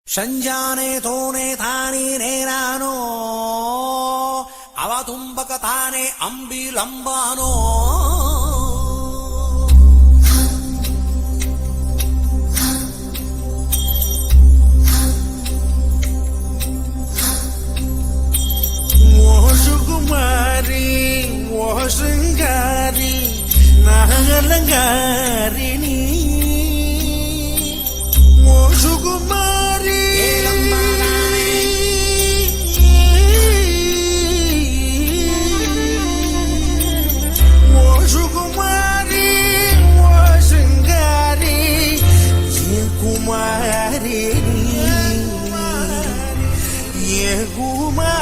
ಸಂಜಾನೆ ತೋನೆ ತಾನಿ ನೇನಾನೋ ಅವತುಂಬಕ ತಾನೆ ಅಂಬಿಲಂಬಾನೋ ఓ సుకుమారి ఓ శృంగారి నాగలంగారిని ఓ సుకుమారి ఓ సుకుమారి ఓ శృంగారి ఏ కుమారి ఏ కుమారి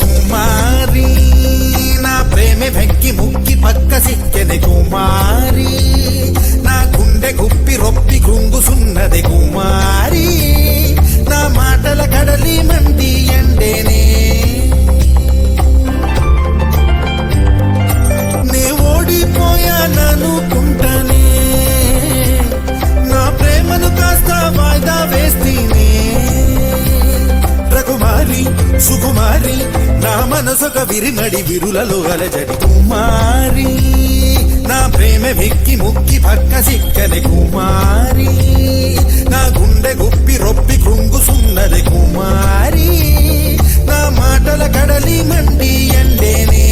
కుమారి నా ప్రేమ వెక్కి ముక్కి పక్క సిక్కెది కుమారి నా గుండె గుప్పి రొప్పి కృంగుసున్నది కుమారి నా మాటల కడలి మండి ఎండేనే నే ఓడిపోయాననుకుంటానే నా ప్రేమను కాస్త వాయిదా వేస్తేనే రకుమారి సుకుమారి నా మనసొక విరిమడి విరులలో అలజడి కుమారి నా ప్రేమ వెక్కి ముక్కి పక్క సిక్కని కుమారి నా గుండె గుప్పి రొప్పి కృంగుసున్నది కుమారి నా మాటల కడలి మండి ఎండేనే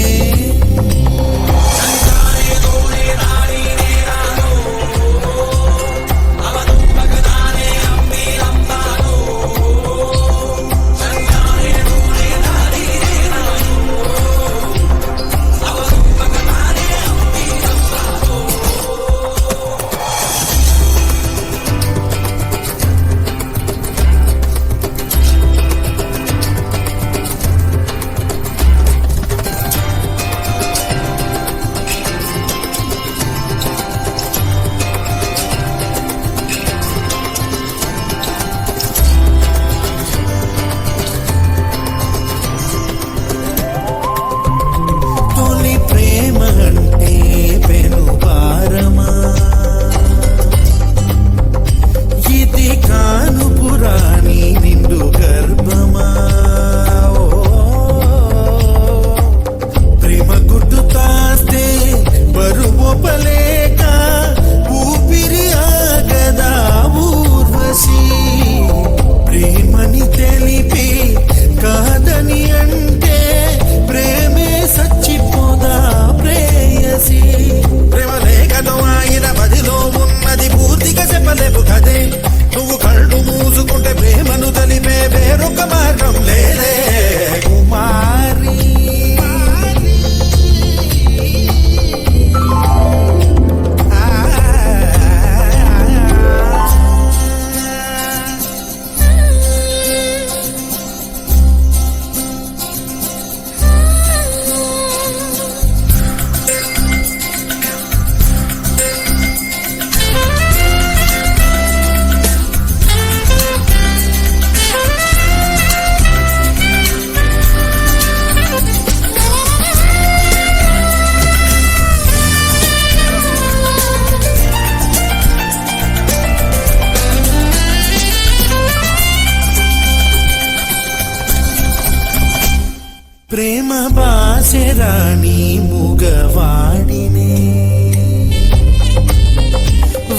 ప్రేమ బాసెరాని ముగవాడినే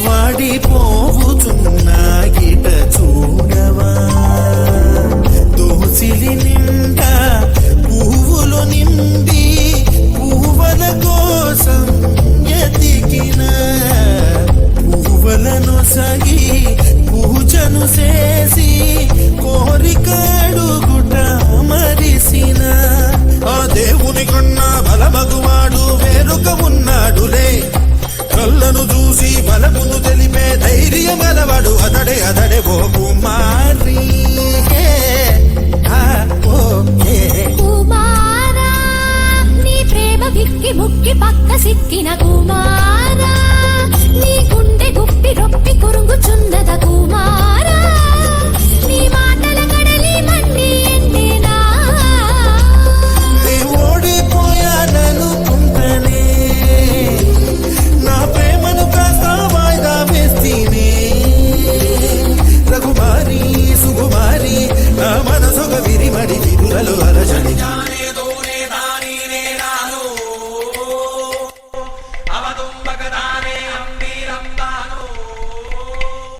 వాడిపోవుతున్నా గిట చూడవా